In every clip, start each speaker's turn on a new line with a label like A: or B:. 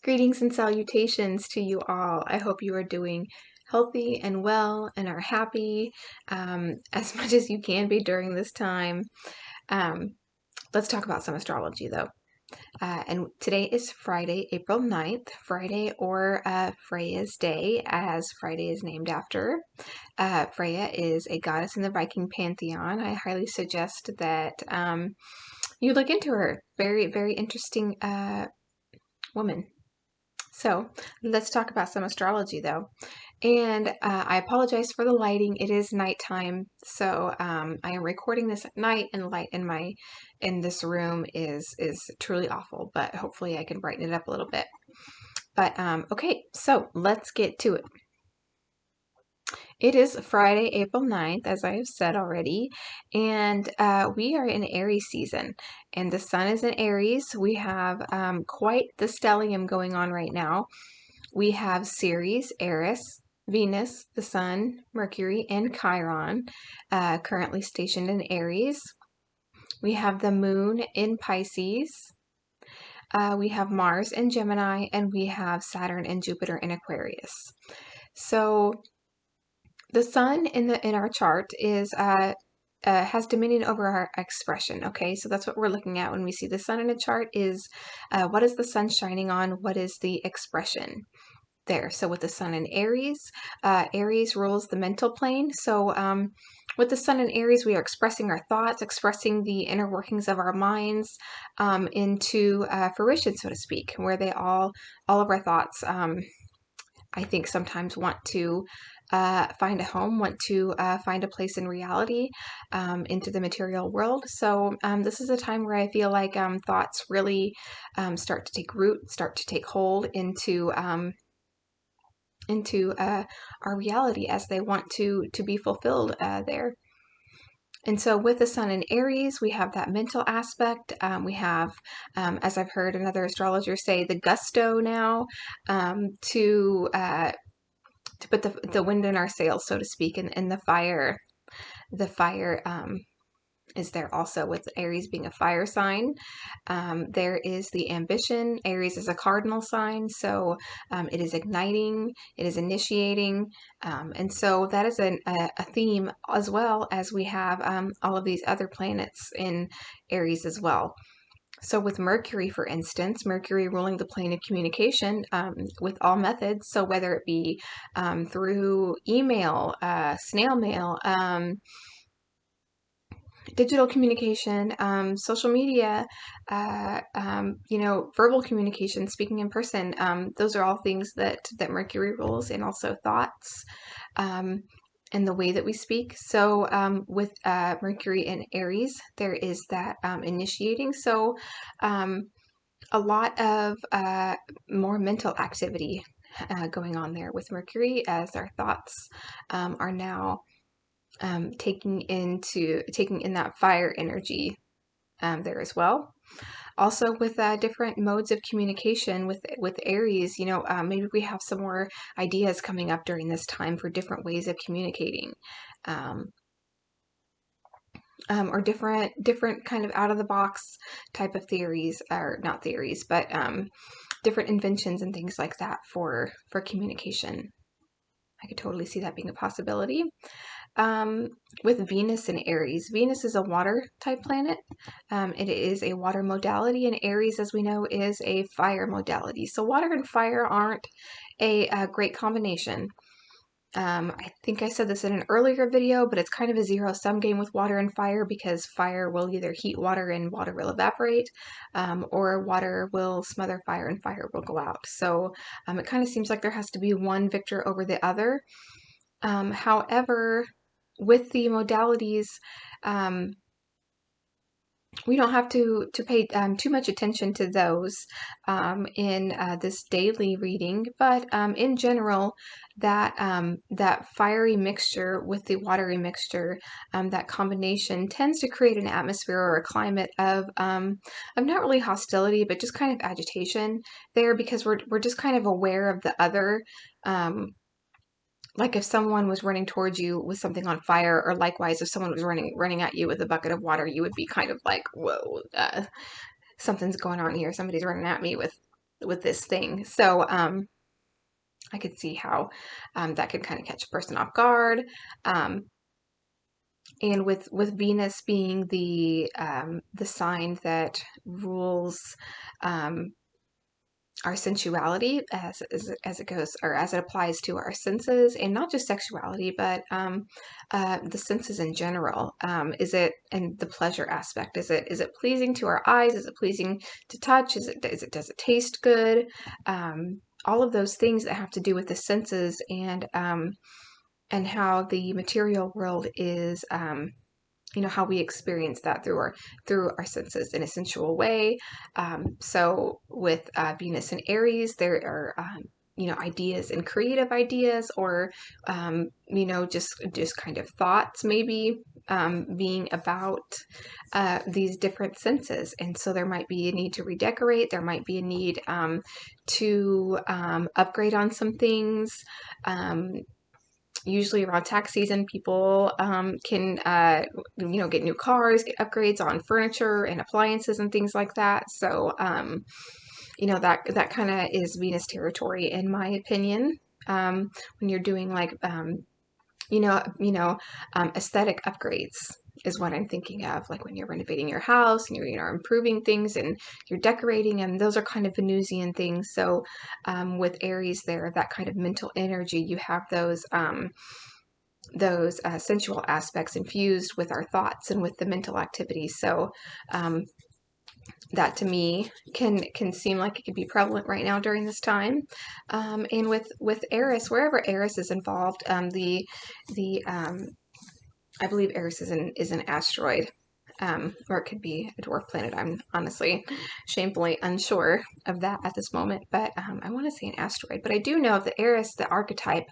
A: Greetings and salutations to you all. I hope you are doing healthy and well and are happy as much as you can be during this time. Um, let's talk about some astrology though. And today is Friday, April 9th, Friday or Freya's Day, as Friday is named after. Freya is a goddess in the Viking pantheon. I highly suggest that you look into her. Very, very interesting woman. So let's talk about some astrology though. And I apologize for the lighting. It is nighttime, so I am recording this at night, and light in this room is truly awful. But hopefully, I can brighten it up a little bit. But okay, so let's get to it. It is Friday, April 9th, as I have said already, and we are in Aries season, and the sun is in Aries. We have quite the stellium going on right now. We have Ceres, Eris, Venus, the Sun, Mercury, and Chiron currently stationed in Aries. We have the Moon in Pisces. We have Mars in Gemini, and we have Saturn and Jupiter in Aquarius. So the Sun in our chart is has dominion over our expression. Okay, so that's what we're looking at when we see the Sun in a chart. Is what is the Sun shining on? What is the expression there? So with the Sun in Aries, Aries rules the mental plane. So with the Sun in Aries, we are expressing our thoughts, expressing the inner workings of our minds into fruition, so to speak, where all of our thoughts, I think, sometimes want to find a home, want to find a place in reality, into the material world. So this is a time where I feel like thoughts really start to take root, start to take hold into our reality as they want to be fulfilled there. And so with the Sun in Aries, we have that mental aspect. We have, as I've heard another astrologer say, the gusto now to put the wind in our sails, so to speak, and the fire. The fire is there also with Aries being a fire sign. There is the ambition. Aries is a cardinal sign, so it is igniting, it is initiating, and so that is a theme, as well as we have all of these other planets in Aries as well. So with Mercury, for instance, Mercury ruling the plane of communication with all methods, so whether it be through email, snail mail, digital communication, social media, verbal communication, speaking in person. Those are all things that Mercury rules, and also thoughts and the way that we speak. So with Mercury in Aries, there is that initiating. So a lot of more mental activity going on there with Mercury, as our thoughts are now taking in that fire energy there as well. Also with different modes of communication with Aries, maybe we have some more ideas coming up during this time for different ways of communicating, or different kind of out of the box type of theories, or not theories, but different inventions and things like that for communication. I could totally see that being a possibility. With Venus in Aries, Venus is a water type planet. It is a water modality, and Aries, as we know, is a fire modality. So water and fire aren't a great combination. I think I said this in an earlier video, but it's kind of a zero-sum game with water and fire, because fire will either heat water and water will evaporate, or water will smother fire and fire will go out. So it kind of seems like there has to be one victor over the other. However, with the modalities, we don't have to pay too much attention to those in this daily reading, but in general, that fiery mixture with the watery mixture, that combination tends to create an atmosphere or a climate of not really hostility, but just kind of agitation there, because we're just kind of aware of the other. Like if someone was running towards you with something on fire, or likewise if someone was running at you with a bucket of water, you would be kind of like, whoa, something's going on here. Somebody's running at me with with this thing. So I could see how that could kind of catch a person off guard. And with Venus being the sign that rules our sensuality as it goes, or as it applies to our senses, and not just sexuality, but the senses in general. Is it, and the pleasure aspect? Is it pleasing to our eyes? Is it pleasing to touch? Does it taste good? All of those things that have to do with the senses, and how the material world is. How we experience that through our senses in a sensual way. So with Venus and Aries, there are ideas and creative ideas, or just kind of thoughts, maybe being about these different senses. And so there might be a need to redecorate. There might be a need to upgrade on some things. Usually around tax season, people can, get new cars, get upgrades on furniture and appliances and things like that. So, that kind of is Venus territory, in my opinion. When you're doing like, aesthetic upgrades is what I'm thinking of. Like when you're renovating your house and you're improving things and you're decorating, and those are kind of Venusian things. So with Aries there, that kind of mental energy, you have those sensual aspects infused with our thoughts and with the mental activities. So that to me can seem like it could be prevalent right now during this time. And with Eris, wherever Eris is involved, I believe Eris is an asteroid. Or it could be a dwarf planet. I'm honestly shamefully unsure of that at this moment, but I want to say an asteroid. But I do know that Eris, the archetype,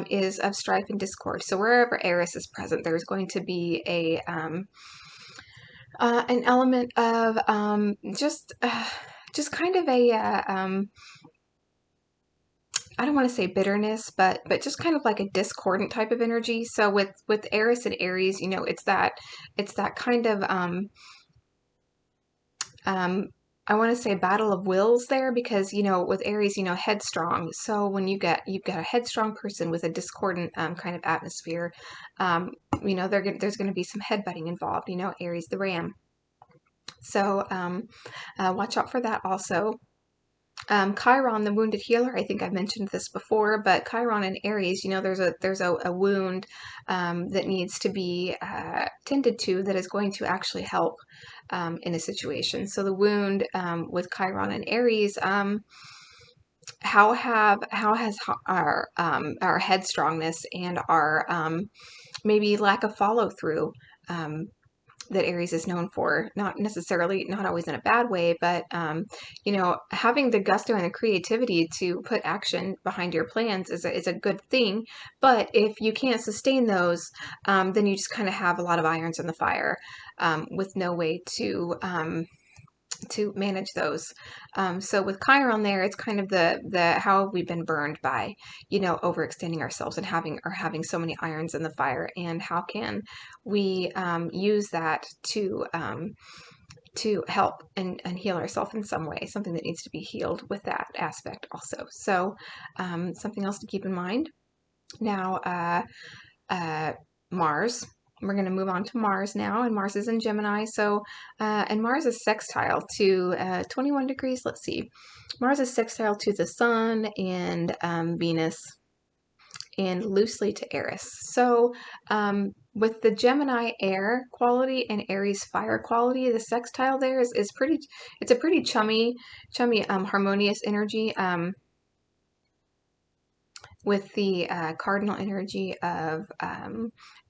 A: is of strife and discord. So wherever Eris is present, there's going to be an element of just kind of I don't want to say bitterness, but just kind of like a discordant type of energy. So with Eris and Aries, it's that kind of I want to say battle of wills there, because with Aries, headstrong. So when you've got a headstrong person with a discordant kind of atmosphere, there's going to be some headbutting involved. Aries the ram. So watch out for that also. Chiron, the wounded healer, I think I've mentioned this before, but Chiron in Aries, there's a wound that needs to be tended to, that is going to actually help in a situation. So the wound with Chiron and Aries, how has our headstrongness and our maybe lack of follow through that Aries is known for, not always in a bad way, but having the gusto and the creativity to put action behind your plans is a good thing. But if you can't sustain those, then you just kind of have a lot of irons in the fire with no way to manage those. So with Chiron there, it's kind of the how have we been burned by, overextending ourselves and having so many irons in the fire, and how can we use that to help and heal ourselves in some way, something that needs to be healed with that aspect also. So something else to keep in mind. Now, Mars. We're going to move on to Mars now, and Mars is in Gemini. So, and Mars is sextile to 21 degrees. Let's see. Mars is sextile to the Sun and Venus, and loosely to Eris. So, with the Gemini air quality and Aries fire quality, the sextile there is pretty. It's a pretty chummy, harmonious energy. With the cardinal energy of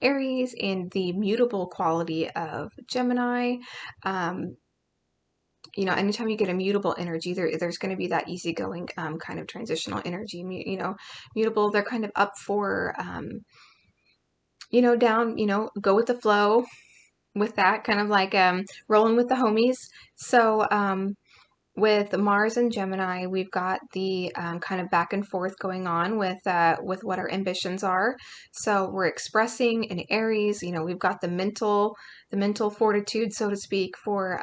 A: Aries and the mutable quality of Gemini. Anytime you get a mutable energy, there's going to be that easygoing kind of transitional energy. Mutable, they're kind of up for, down, go with the flow with that, kind of like rolling with the homies. So, with Mars and Gemini, we've got the kind of back and forth going on with what our ambitions are. So we're expressing in Aries, we've got the mental fortitude, so to speak, for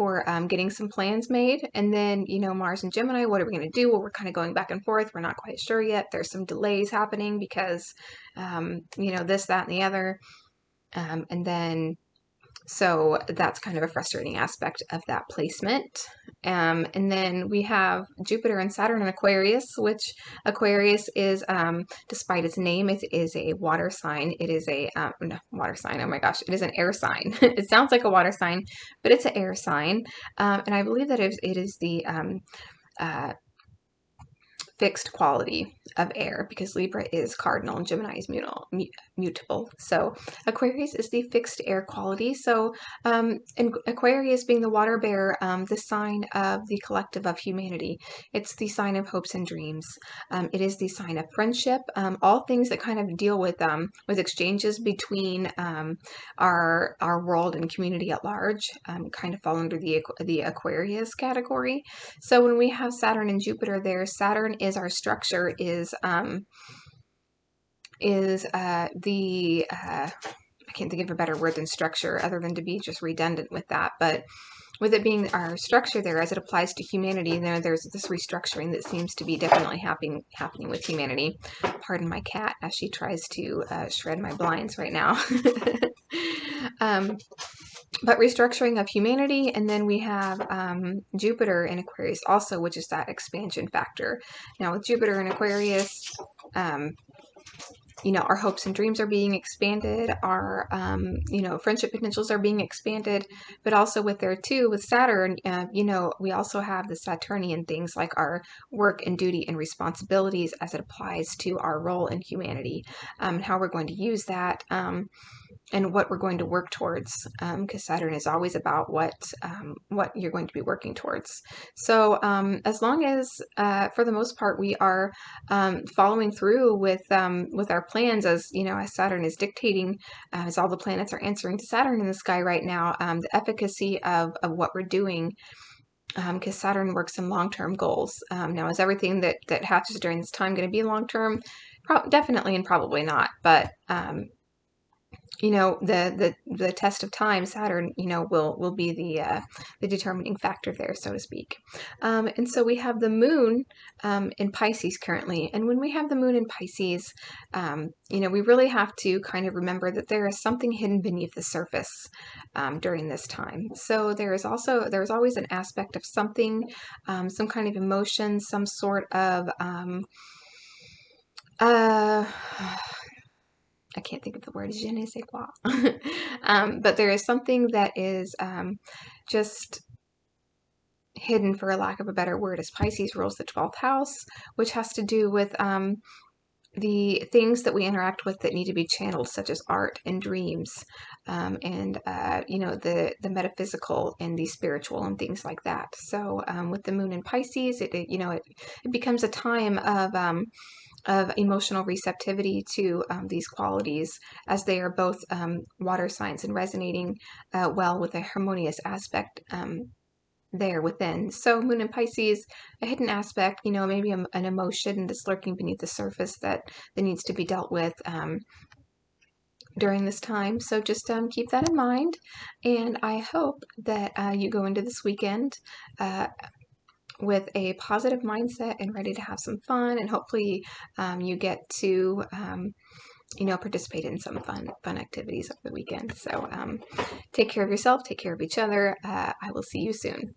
A: for getting some plans made. And then, Mars and Gemini, what are we going to do? Well, we're kind of going back and forth. We're not quite sure yet. There's some delays happening because, this, that, and the other. And then, so that's kind of a frustrating aspect of that placement. And then we have Jupiter and Saturn in Aquarius, which Aquarius is, despite its name, it is a water sign. It is a, no, water sign, oh my gosh, it is an air sign. It sounds like a water sign, but it's an air sign. And I believe that it is the uh, fixed quality of air, because Libra is cardinal and Gemini is mutable. So Aquarius is the fixed air quality. So and Aquarius being the water bearer, the sign of the collective of humanity. It's the sign of hopes and dreams. It is the sign of friendship. All things that kind of deal with exchanges between our world and community at large kind of fall under the Aquarius category. So when we have Saturn and Jupiter there, Saturn is our structure, I can't think of a better word than structure other than to be just redundant with that, but with it being our structure there as it applies to humanity, there's this restructuring that seems to be definitely happening with humanity. Pardon my cat as she tries to shred my blinds right now. But restructuring of humanity, and then we have Jupiter in Aquarius also, which is that expansion factor. Now with Jupiter in Aquarius, our hopes and dreams are being expanded, our, friendship potentials are being expanded, but also with there too, with Saturn, we also have the Saturnian things like our work and duty and responsibilities as it applies to our role in humanity, how we're going to use that, and what we're going to work towards, because Saturn is always about what you're going to be working towards. So as long as, for the most part, we are following through with our plans, as Saturn is dictating, as all the planets are answering to Saturn in the sky right now, the efficacy of what we're doing. Because Saturn works in long-term goals. Now, is everything that hatches during this time going to be long-term? Definitely and probably not. But the test of time, Saturn, will be the determining factor there, so to speak. And so we have the moon in Pisces currently. And when we have the moon in Pisces, we really have to kind of remember that there is something hidden beneath the surface during this time. So there is always an aspect of something, some kind of emotion, some sort of I can't think of the word, je ne sais quoi. But there is something that is just hidden, for a lack of a better word, as Pisces rules the 12th house, which has to do with the things that we interact with that need to be channeled, such as art and dreams, and the metaphysical and the spiritual and things like that. So with the moon in Pisces, it becomes a time of emotional receptivity to these qualities, as they are both water signs and resonating well with a harmonious aspect there within. So moon in Pisces, a hidden aspect, maybe an emotion that's lurking beneath the surface that needs to be dealt with during this time. So just keep that in mind, and I hope that you go into this weekend with a positive mindset and ready to have some fun, and hopefully you get to participate in some fun activities over the weekend. So take care of yourself, take care of each other. I will see you soon.